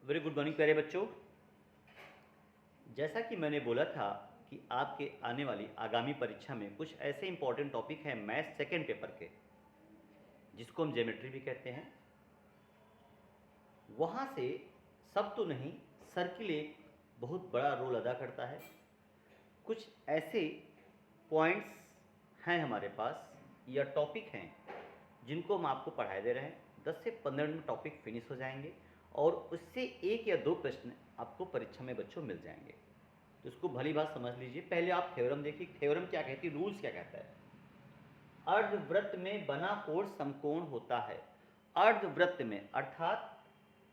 Very good morning प्यारे बच्चों। जैसा कि मैंने बोला था कि आपके आने वाली आगामी परीक्षा में कुछ ऐसे इंपॉर्टेंट टॉपिक हैं मैथ सेकेंड पेपर के, जिसको हम ज्योमेट्री भी कहते हैं। वहाँ से सब तो नहीं, सर्किल एक बहुत बड़ा रोल अदा करता है। कुछ ऐसे पॉइंट्स हैं हमारे पास या टॉपिक हैं जिनको हम आपको पढ़ाए दे रहे हैं। 10 से 15 मिनट में टॉपिक फिनिश हो जाएंगे और उससे एक या दो प्रश्न आपको परीक्षा में बच्चों मिल जाएंगे। तो इसको भली बात समझ लीजिए। पहले आप थ्योरम देखिए, थ्योरम क्या कहती है, रूल्स क्या कहता है। अर्धवृत्त में बना कोण समकोण होता है। अर्धवृत्त में अर्थात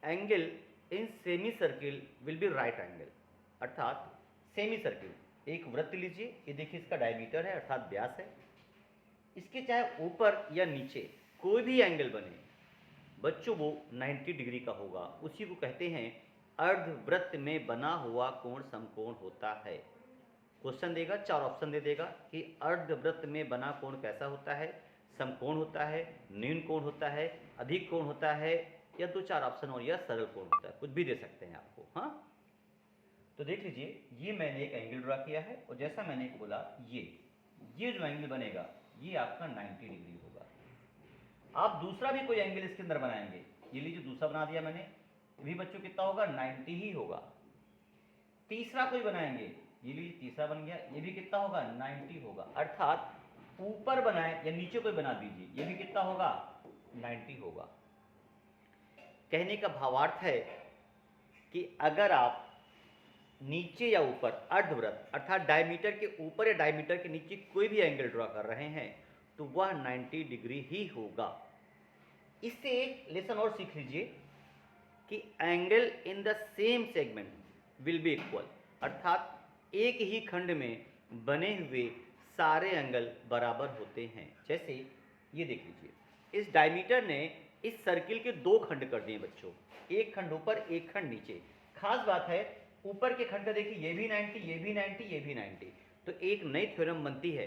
angle in semi circle will be right angle. अर्थात सेमी सर्किल एक वृत्त लीजिए, ये देखिए इसका डायमीटर है अर्थात व्यास है। इसके चाहे ऊपर या नीचे कोई भी एंगल बने बच्चों वो 90 डिग्री का होगा। उसी को कहते हैं अर्धवृत्त में बना हुआ कोण समकोण होता है। क्वेश्चन देगा, 4 ऑप्शन दे देगा कि अर्धवृत्त में बना कोण कैसा होता है, समकोण होता है, न्यून कोण होता है, अधिक कोण होता है, या 2-4 ऑप्शन और या सरल कोण होता है, कुछ भी दे सकते हैं आपको। हाँ, तो देख लीजिए, ये मैंने एक एंगल ड्रा किया है और जैसा मैंने बोला ये जो एंगल बनेगा ये आपका 90 डिग्री होगा। आप दूसरा भी कोई एंगल इसके अंदर बनाएंगे, ये लीजिए दूसरा बना दिया मैंने, ये भी बच्चों कितना होगा, 90 ही होगा। तीसरा कोई बनाएंगे, ये लीजिए तीसरा बन गया, ये भी कितना होगा, 90 होगा। अर्थात ऊपर बनाए या नीचे कोई बना दीजिए, ये भी कितना होगा, 90 होगा। कहने का भावार्थ है कि अगर आप नीचे या ऊपर अर्धवृत्त अर्थात डायमीटर के ऊपर या डायमीटर के नीचे कोई भी एंगल ड्रॉ कर रहे हैं तो वह 90 डिग्री ही होगा। इससे एक लेसन और सीख लीजिए कि angle in the same segment will be equal. अर्थात एक ही खंड में बने हुए सारे एंगल बराबर होते हैं। जैसे ये देख लीजिए, इस डायमीटर ने इस सर्किल के 2 खंड कर दिए बच्चों, एक खंड ऊपर एक खंड नीचे। खास बात है, ऊपर के खंड का देखिए, ये भी 90, ये भी 90, ये भी 90। तो एक नई थ्योरम बनती है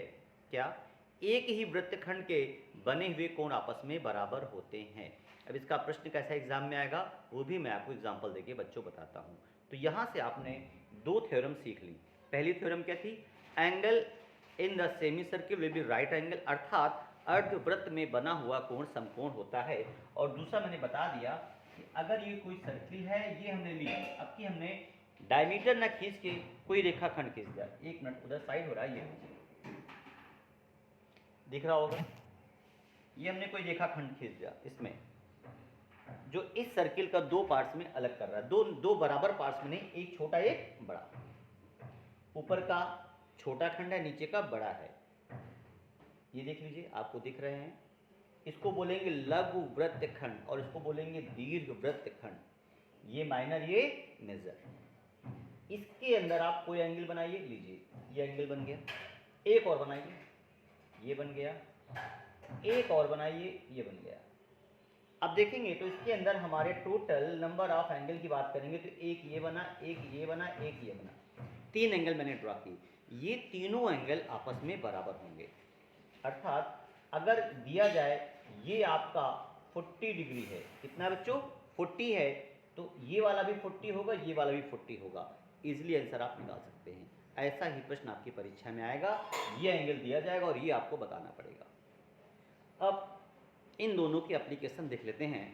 क्या, एक ही वृत्तखंड के बने हुए कोण आपस में बराबर होते हैं। अब इसका प्रश्न कैसा एग्जाम में आएगा वो भी मैं आपको एग्जांपल देके बच्चों बताता हूँ। तो यहाँ से आपने 2 थ्योरम सीख ली। पहली थ्योरम क्या थी, angle in the semi circle will be right angle, अर्थात अर्धवृत्त में बना हुआ कोण समकोण होता है। और दूसरा मैंने बता दिया कि अगर ये कोई सर्किल है, ये हमने ली, अब की हमने डायमीटर ना खींच के कोई रेखाखंड खींच दिया। एक मिनट, उधर साइड हो रहा है, ये दिख रहा होगा, ये हमने कोई रेखाखंड खींच दिया इसमें, जो इस सर्किल का 2 पार्ट्स में अलग कर रहा है। दो बराबर पार्ट्स में नहीं, एक छोटा एक बड़ा। ऊपर का छोटा खंड है, नीचे का बड़ा है। ये देख लीजिए, आपको दिख रहे हैं। इसको बोलेंगे लघु वृत्तखंड और इसको बोलेंगे दीर्घ वृत्तखंड। ये माइनर, ये मेजर। इसके अंदर आप कोई एंगल बनाइए, लीजिए ये एंगल बन गया। एक और बनाइए, ये बन गया। एक और बनाइए, ये बन गया। अब देखेंगे तो इसके अंदर हमारे टोटल नंबर ऑफ एंगल की बात करेंगे तो एक ये बना, एक ये बना, एक ये बना। 3 एंगल मैंने ड्रॉ किए, ये तीनों एंगल आपस में बराबर होंगे। अर्थात अगर दिया जाए ये आपका 40 डिग्री है, कितना बच्चों, 40 है, तो ये वाला भी 40 होगा, ये वाला भी 40 होगा। इजिली आंसर आप निकाल सकते हैं। ऐसा ही प्रश्न आपकी परीक्षा में आएगा, ये एंगल दिया जाएगा और ये आपको बताना पड़ेगा। अब इन दोनों की एप्लीकेशन देख लेते हैं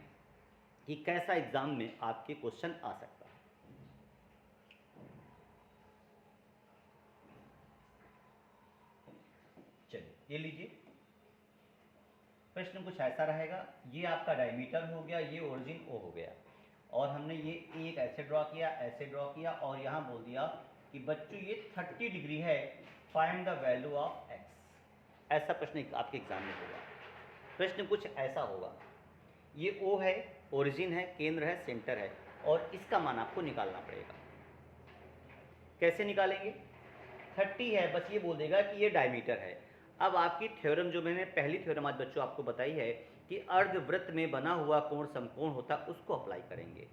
कि कैसा एग्जाम में आपके क्वेश्चन आ सकता है। चलिए ये लीजिए, प्रश्न कुछ ऐसा रहेगा। ये आपका डायमीटर हो गया, ये ओरिजिन ओ हो गया, और हमने ये एक ऐसे ड्रॉ किया, ऐसे ड्रॉ किया, और यहाँ बोल दिया कि बच्चों ये 30 डिग्री है, find the value of x. ऐसा प्रश्न आपके एग्जाम में होगा। प्रश्न कुछ ऐसा होगा, ये ओ है, ओरिजिन है, केंद्र है, सेंटर है, और इसका मान आपको निकालना पड़ेगा। कैसे निकालेंगे, 30 है, बस ये बोल देगा कि ये डायमीटर है। अब आपकी थ्योरम जो मैंने पहली थ्योरम आज बच्चों आपको बताई है कि अर्धवृत्त में बना हुआ कोण समकोण होता है, उसको अप्लाई करेंगे।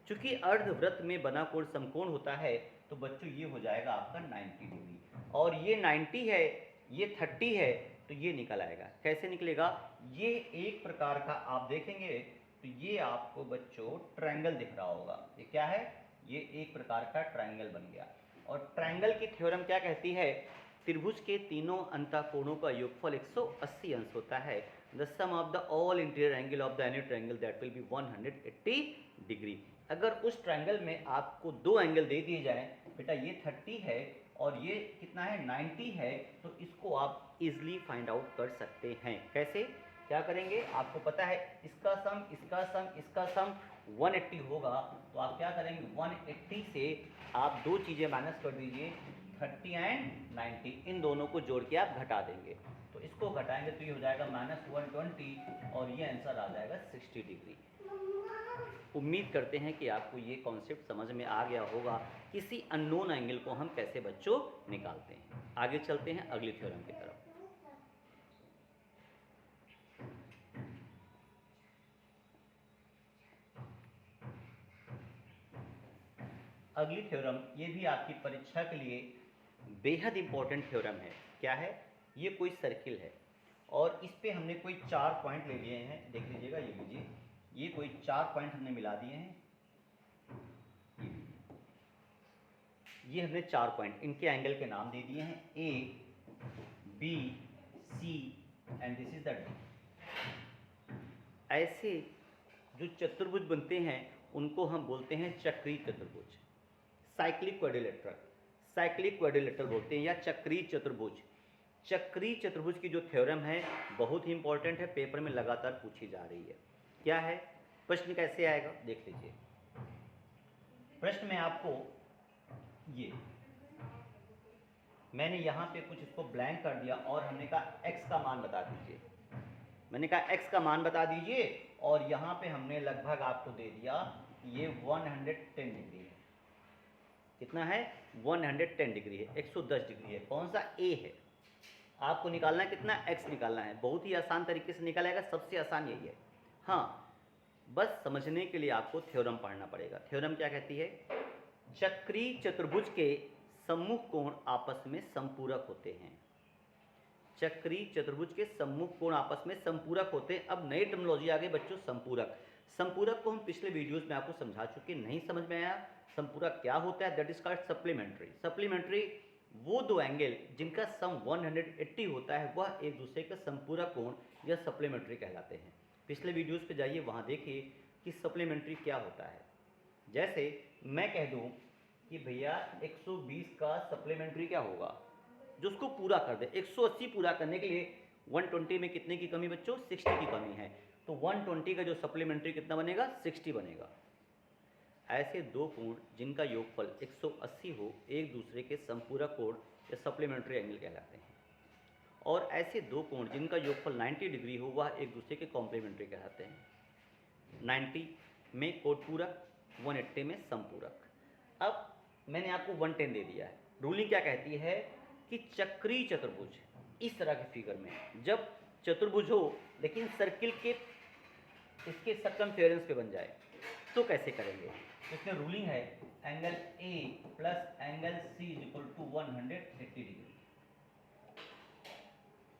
चूंकि अर्धवृत्त में बना कोण समकोण होता है तो बच्चों ये हो जाएगा आपका 90 डिग्री, और ये 90 है, ये 30 है, तो ये निकल आएगा। कैसे निकलेगा, ये एक प्रकार का आप देखेंगे तो ये आपको बच्चों ट्रायंगल दिख रहा होगा। ये क्या है? ये एक प्रकार का ट्रायंगल बन गया। और ट्रायंगल की थ्योरम क्या कहती है? त्रिभुज के तीनों अंतःकोणों का योगफल 180 अंश होता है। The sum of the all interior angle of the any triangle that will be 180 degree. अगर उस ट्रायंगल में आपको दो एंगल दे दिए जाएं, बेटा ये 30 है और ये कितना है 90 है, तो इसको आप इजीली फाइंड आउट कर सकते हैं। कैसे? क्या करेंगे? आपको पता है इसका सम इसका सम इसका सम 180 होगा, तो आप क्या करेंगे 180 से आप दो चीज़ें माइनस कर दीजिए, 30 एंड 90, इन दोनों को जोड़ के आप घटा देंगे। तो इसको घटाएंगे तो ये हो जाएगा -120 और ये आंसर आ जाएगा 60 डिग्री। उम्मीद करते हैं कि आपको ये कॉन्सेप्ट समझ में आ गया होगा, किसी अननोन एंगल को हम कैसे बच्चों निकालते हैं। आगे चलते हैं अगली थ्योरम की तरफ। अगली थ्योरम ये भी आपकी परीक्षा के लिए बेहद इंपॉर्टेंट थ्योरम है। क्या है? ये कोई सर्किल है और इस पे हमने कोई 4 पॉइंट ले लिए हैं। देख लीजिएगा, ये लीजिए, ये कोई 4 पॉइंट हमने मिला दिए हैं। ये हमने 4 पॉइंट, इनके एंगल के नाम दे दिए हैं, A B C and this is the D. ऐसे जो चतुर्भुज बनते हैं उनको हम बोलते हैं चक्रीय चतुर्भुज, साइक्लिक क्वाड्रिलेटरल, साइक्लिक क्वाड्रिलेटरल बोलते हैं, या चक्रीय चतुर्भुज। चक्रीय चतुर्भुज की जो थ्योरम है बहुत ही इंपॉर्टेंट है, पेपर में लगातार पूछी जा रही है। क्या है? प्रश्न कैसे आएगा देख लीजिए। प्रश्न में आपको ये मैंने यहाँ पे कुछ इसको ब्लैंक कर दिया और हमने कहा x का मान बता दीजिए। मैंने कहा x का मान बता दीजिए और यहाँ पे हमने लगभग आपको दे दिया ये 110 डिग्री है। कितना है? 110 डिग्री है, 110 डिग्री है। कौन सा? a है। आपको निकालना है कितना? x निकालना है। बहुत ही आसान तरीके से निकालेगा, सबसे आसान यही है। हाँ, बस समझने के लिए आपको थ्योरम पढ़ना पड़ेगा। थ्योरम क्या कहती है? चक्रीय चतुर्भुज के सम्मुख कोण आपस में संपूरक होते हैं। चक्रीय चतुर्भुज के सम्मुख कोण आपस में संपूरक होते हैं। अब नई टर्मिनोलॉजी आ गई बच्चों, संपूरक। संपूरक को हम पिछले वीडियोस में आपको समझा चुके, नहीं समझ में आया संपूरक क्या होता है? That is called supplementary. Supplementary वो दो एंगल जिनका सम 180 होता है वह एक दूसरे का संपूरक कोण या सप्लीमेंट्री कहलाते हैं। पिछले वीडियोस पे जाइए, वहाँ देखिए कि सप्लीमेंट्री क्या होता है। जैसे मैं कह दूं कि भैया 120 का सप्लीमेंट्री क्या होगा, जो उसको पूरा कर दे। 180 पूरा करने के लिए 120 में कितने की कमी बच्चों? 60 की कमी है, तो 120 का जो सप्लीमेंट्री कितना बनेगा? 60 बनेगा। ऐसे दो कोण जिनका योगफल 180 हो एक दूसरे के संपूरक कोण या सप्लीमेंट्री एंगल कहलाते हैं। और ऐसे दो कोण जिनका योगफल 90 डिग्री हो वह एक दूसरे के कॉम्प्लीमेंट्री कहलाते हैं। 90 में कोण पूरक, 180 में संपूरक। अब मैंने आपको 110 दे दिया है। रूलिंग क्या कहती है कि चक्रीय चतुर्भुज इस तरह के फिगर में जब चतुर्भुज हो लेकिन सर्किल के इसके सर्कमफेरेंस पे बन जाए तो कैसे करेंगे? इसमें रूलिंग है angle A plus angle C is equal to 180 degree.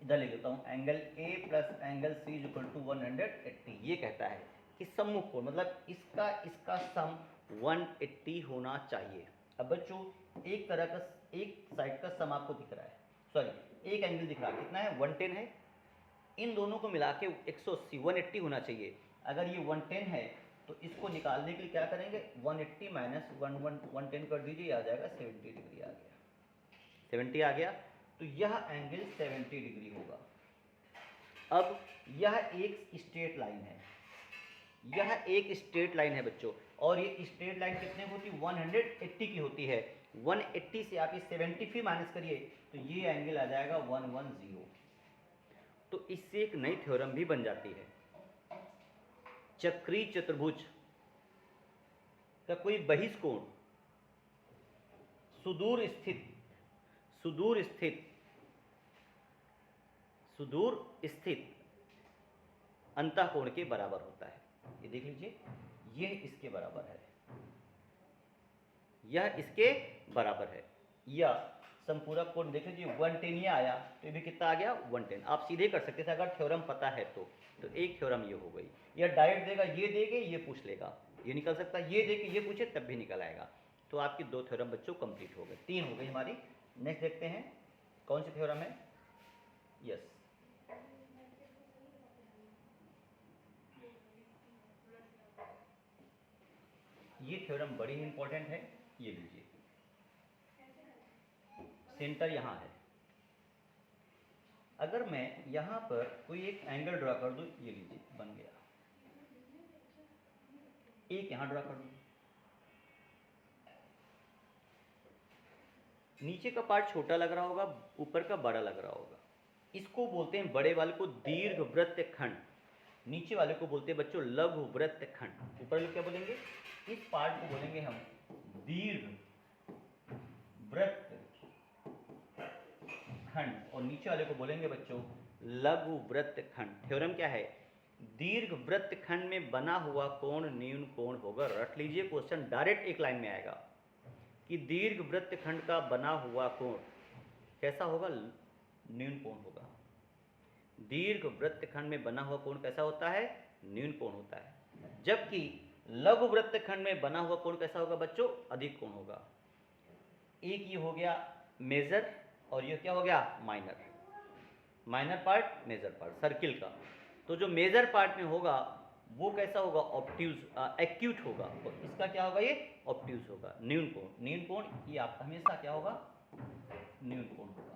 इधर लिख देता हूँ, angle A plus angle C is equal to 180। ये कहता है कि सम्मुख कोण मतलब इसका सम 180 होना चाहिए। अब बच्चों एक तरह का एक साइड का सम आपको दिख रहा है, सॉरी एक एंगल दिख रहा है, कितना है? 110 है। इन दोनों को मिला के 180 180 होना चाहिए। अगर ये 110 है तो इसको निकालने के लिए क्या करेंगे? 180 माइनस 110 कर दीजिए, आ जाएगा 70 डिग्री। आ गया 70 आ गया, तो यह एंगल 70 डिग्री होगा। अब यह एक स्ट्रेट लाइन है, यह एक स्ट्रेट लाइन है बच्चों, और ये स्ट्रेट लाइन कितने होती है? 180 की होती है। 180 से आप 70 माइनस करिए तो ये एंगल आ जाएगा 110। तो इससे एक नई थ्योरम भी बन जाती है। चक्रीय चतुर्भुज का कोई बहिष्कोण सुदूर स्थित अंतःकोण के बराबर होता है। ये देख लीजिए, यह इसके बराबर है, यह इसके बराबर है, या संपूरक कोण देख लीजिए 110 ये आया, तो ये भी कितना आ गया 110। आप सीधे कर सकते थे अगर थ्योरम पता है तो एक थ्योरम ये हो गई। या डायरेक्ट देगा, ये देके ये पूछ लेगा, ये निकल सकता है, ये देके ये पूछे तब भी निकल आएगा। तो आपकी 2 थ्योरम बच्चों कंप्लीट हो गए, 3 हो गई हमारी। नेक्स्ट देखते हैं कौन सी थ्योरम है। यस, ये थ्योरम बड़ी ही इंपॉर्टेंट है। ये लीजिए, सेंटर यहाँ है। अगर मैं यहाँ पर कोई एक एंगल ड्रा कर दूँ, ये लीजिए बन गया, एक यहाँ ड्रा कर दूँ, नीचे का पार्ट छोटा लग रहा होगा, ऊपर का बड़ा लग रहा होगा। इसको बोलते हैं, बड़े वाले को दीर्घ वृत्त खंड, नीचे वाले को बोलते हैं बच्चों लघु वृत्त खंड। ऊपर वाले क्या बोलेंगे, इस पार्ट को बोलेंगे हम दीर्घ वृत्त खंड, और नीचे वाले को बोलेंगे बच्चों लघु वृत्त खंड। थ्योरम क्या है, दीर्घ वृत्त खंड में बना हुआ कोण न्यून कोण होगा। रख लीजिए, क्वेश्चन डायरेक्ट एक लाइन में आएगा कि दीर्घ वृत्त खंड का बना हुआ कोण कैसा होगा, न्यून कोण होगा। दीर्घ वृत्त खंड में बना हुआ कोण कैसा होता है, न्यून कोण होता है। जबकि लघु वृत्त खंड में बना हुआ कोण कैसा होगा बच्चों, अधिक कोण होगा। एक ये हो गया मेजर, और ये क्या हो गया minor. Minor part, major part circle का। तो जो मेजर पार्ट में होगा वो कैसा होगा, ऑब्ट्यूज, एक्यूट होगा, और इसका क्या होगा, ये ऑब्ट्यूज होगा, न्यून कोण। न्यून कोण ये आपका हमेशा क्या होगा, न्यून कोण होगा।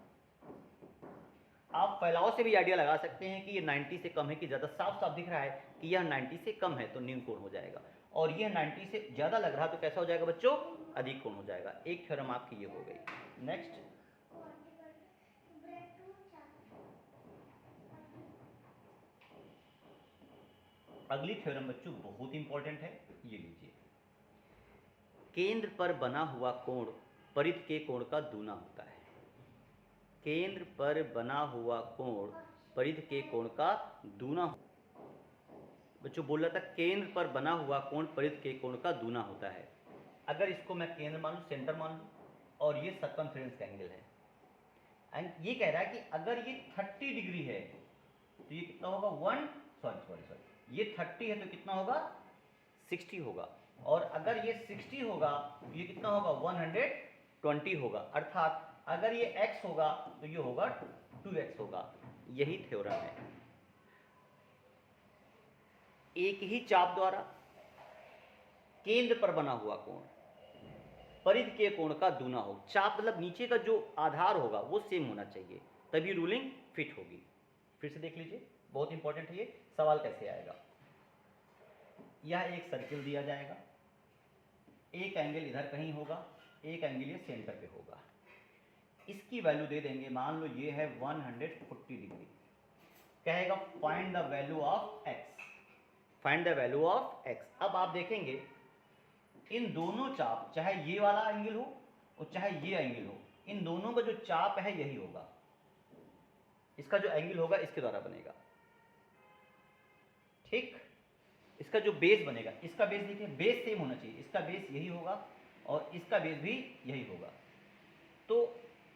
आप फैलाव से भी आइडिया लगा सकते हैं कि ये 90 से कम है, कि ज़्यादा साफ साफ दिख रहा है कि यह 90 से कम है तो न्यून कोण हो जाएगा, और यह 90 से ज़्यादा लग रहा है तो कैसा हो जाएगा बच्चों, अधिक कोण हो जाएगा। एक थ्योरम आपकी ये हो गई। नेक्स्ट, अगली थ्योरम बच्चों बहुत इंपॉर्टेंट है, ये लीजिए। केंद्र पर बना हुआ कोण परिध के कोण का दूना होता है। केंद्र पर बना हुआ कोण परिध के कोण का दूना। बच्चों बोल रहा था केंद्र पर बना हुआ कोण परिध के कोण का दूना होता है। अगर इसको मैं केंद्र मान लूँ, सेंटर मान लूँ, और ये सर्कमफ्रेंस का एंगल है, एंड ये कह रहा है कि अगर ये 30 डिग्री है तो ये कितना होगा, सॉरी ये 30 है तो कितना होगा, 60 होगा, और अगर ये 60 होगा तो ये कितना होगा, 120 होगा। अर्थात अगर ये x होगा तो ये होगा 2x होगा। यही थ्योरम है। एक ही चाप द्वारा केंद्र पर बना हुआ कोण परिध के कोण का दूना हो। चाप मतलब नीचे का जो आधार होगा वो सेम होना चाहिए, तभी रूलिंग फिट होगी। फिर से देख लीजिए, बहुत इंपॉर्टेंट है ये। सवाल कैसे आएगा, यह एक सर्किल दिया जाएगा, एक एंगल इधर कहीं होगा, एक एंगल ये सेंटर पे होगा। इसकी वैल्यू दे देंगे, मान लो ये है 140 डिग्री। कहेगा find the value of x, find the value of x। अब आप देखेंगे इन दोनों चाप, चाहे ये वाला एंगल हो और चाहे ये एंगल हो, इन दोनों का जो चाप है यही होगा। इसका जो एंगल होगा इसके द्वारा बनेगा, ठीक। इसका जो बेस बनेगा, इसका बेस देखिए, बेस सेम होना चाहिए, इसका बेस यही होगा और इसका बेस भी यही होगा। तो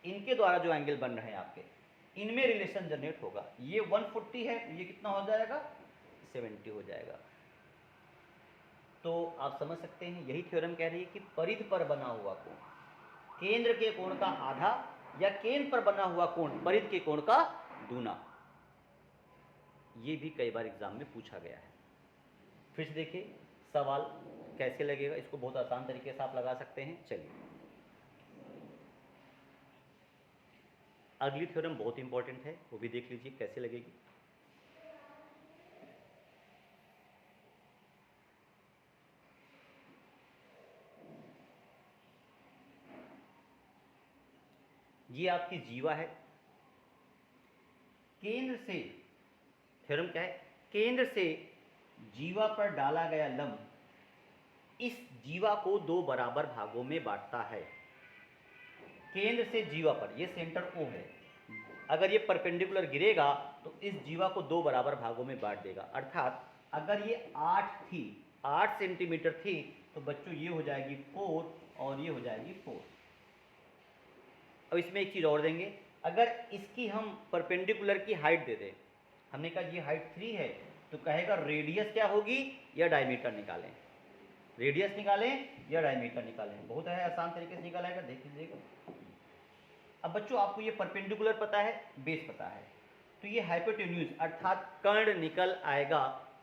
इनके द्वारा जो एंगल बन रहे हैं आपके, इनमें रिलेशन जनरेट होगा। ये 140 है, ये कितना हो जाएगा, 70 हो जाएगा। तो आप समझ सकते हैं, यही थ्योरम कह रही है कि परिध पर बना हुआ कोण केंद्र के कोण का आधा, या केंद्र पर बना हुआ कोण परिध के कोण का दूना। ये भी कई बार एग्जाम में पूछा गया है। फिर से देखिए सवाल कैसे लगेगा, इसको बहुत आसान तरीके से आप लगा सकते हैं। चलिए, अगली थ्योरम बहुत इंपॉर्टेंट है, वो भी देख लीजिए कैसे लगेगी। ये आपकी जीवा है। केंद्र से, थ्योरम क्या है, केंद्र से जीवा पर डाला गया लंब इस जीवा को 2 बराबर भागों में बांटता है। केंद्र से जीवा पर, ये सेंटर O है, अगर ये परपेंडिकुलर गिरेगा तो इस जीवा को 2 बराबर भागों में बांट देगा। अर्थात अगर ये 8 सेंटीमीटर थी तो बच्चों ये हो जाएगी 4 और ये हो जाएगी 4। अब इसमें एक चीज़ और देंगे, अगर इसकी हम परपेंडिकुलर की हाइट दे दें, हमने कहा ये हाइट 3 है, तो कहेगा रेडियस क्या होगी या डायमीटर निकालें, रेडियस निकालें या डायमीटर निकालें। बहुत है आसान तरीके से निकालेगा, देख लीजिएगा। अब बच्चों आपको ये परपेंडिकुलर पता है, बेस पता है, तो ये हाइपोटेन्यूज अर्थात कर्ण निकल आएगा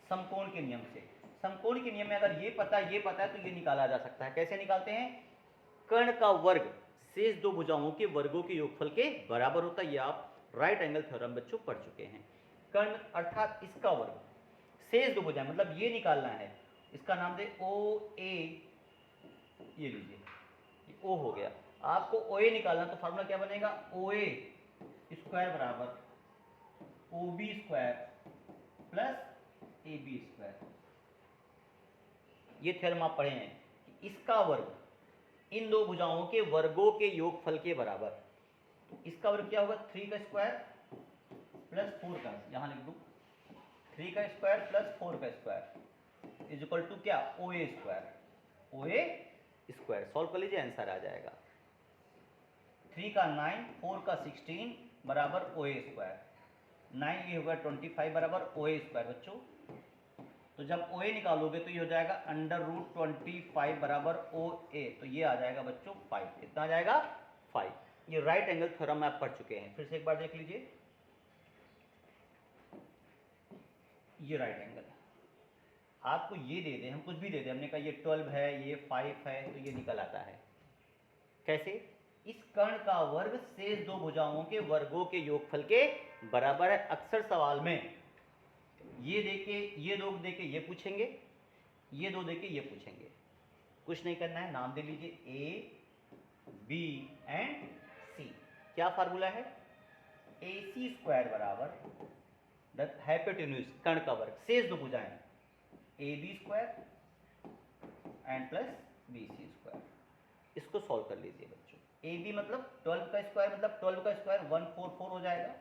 समकोण के नियम से। समकोण के नियम में अगर ये पता है तो ये निकाला जा सकता है। कैसे निकालते हैं? कर्ण का वर्ग शेष दो भुजाओं के वर्गों के योगफल के बराबर होता है। ये आप राइट एंगल थ्योरम बच्चों पढ़ चुके हैं। कर्ण अर्थात इसका वर्ग, शेष दो भुजाएं मतलब ये निकालना है, इसका नाम दे ओ ए, ये लीजिए ये ओ हो गया। आपको ओ ए निकालना तो फार्मूला क्या बनेगा, ओ ए स्क्वायर बराबर O B square plus A B square. ये थ्योरम आप पढ़े हैं कि इसका वर्ग इन दो भुजाओं के वर्गों के योगफल के बराबर। तो इसका वर्ग क्या होगा, 3 का स्क्वायर प्लस 4 का, यहां लिख दूं 3 का स्क्वायर प्लस 4 का स्क्वायर इज इक्वल टू क्या, ओ A square. O A square solve कर लीजिए, आंसर आ जाएगा 3 का 9, 4 का 16 बराबर ओ ए स्क्वायर। 9 ये होगा 25 बराबर ओ ए स्क्वायर बच्चों। तो जब ओ ए निकालोगे तो ये हो जाएगा √25 बराबर ओ ए, तो ये आ जाएगा बच्चों 5। कितना आ जाएगा, 5। ये राइट एंगल थ्योरम आप पढ़ चुके हैं, फिर से एक बार देख लीजिए। ये राइट एंगल आपको ये दे दे, हम कुछ भी दे दे, हमने कहा ये 12 है, ये 5 है, तो ये निकल आता है। कैसे? इस कर्ण का वर्ग शेष दो भुजाओं के वर्गों के योगफल के बराबर है। अक्सर सवाल में ये देके, ये दो देके ये पूछेंगे, ये दो देके ये पूछेंगे। कुछ नहीं करना है, नाम दे लीजिए ए बी एंड सी। क्या फार्मूला है, ए सी स्क्वायर बराबर हाइपोटेन्यूज कर्ण का वर्ग शेष दो भुजाएं A B square and plus B C square. इसको सॉल्व कर लीजिए बच्चों। ए बी मतलब 12 का स्क्वायर, मतलब 12 का स्क्वायर 144 हो जाएगा।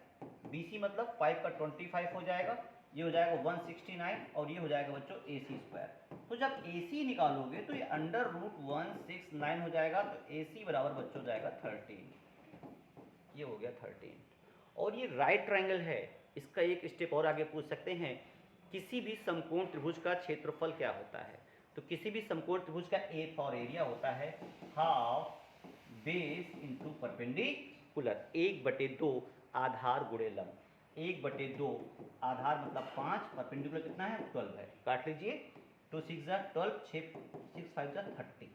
बी सी मतलब 5 का 25 हो जाएगा, ये हो जाएगा 169, और ये हो जाएगा बच्चों ए सी स्क्वायर। तो जब ए सी निकालोगे तो ये √169 हो जाएगा, तो ए सी बराबर बच्चों हो जाएगा 13। ये हो गया 13। और ये राइट ट्रायंगल है, इसका एक स्टेप और आगे पूछ सकते हैं, किसी भी समकोण त्रिभुज का क्षेत्रफल क्या होता है। तो किसी भी समकोण त्रिभुज का ए फॉर एरिया होता है हाफ बेस इंटू परपेंडिकुलर, 1/2 आधार गुणे लंब। 1/2 आधार मतलब 5, परपेंडिकुलर कितना है 12 है, काट लीजिए। 2 6 जा 12, 6 5 जा 30।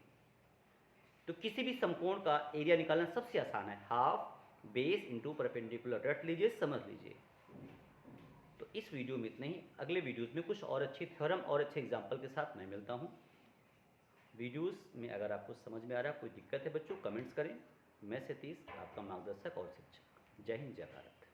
तो किसी भी समकोण का एरिया निकालना सबसे आसान है, हाफ बेस इंटू परपेंडिकुलर। रट लीजिए, समझ लीजिए। तो इस वीडियो में इतना ही। अगले वीडियोस में कुछ और अच्छी थ्योरम और अच्छे एग्जाम्पल के साथ मैं मिलता हूँ। वीडियोस में अगर आपको समझ में आ रहा है, कोई दिक्कत है बच्चों, कमेंट्स करें। मैं सतीश, आपका मार्गदर्शक और शिक्षक। जय हिंद, जय भारत।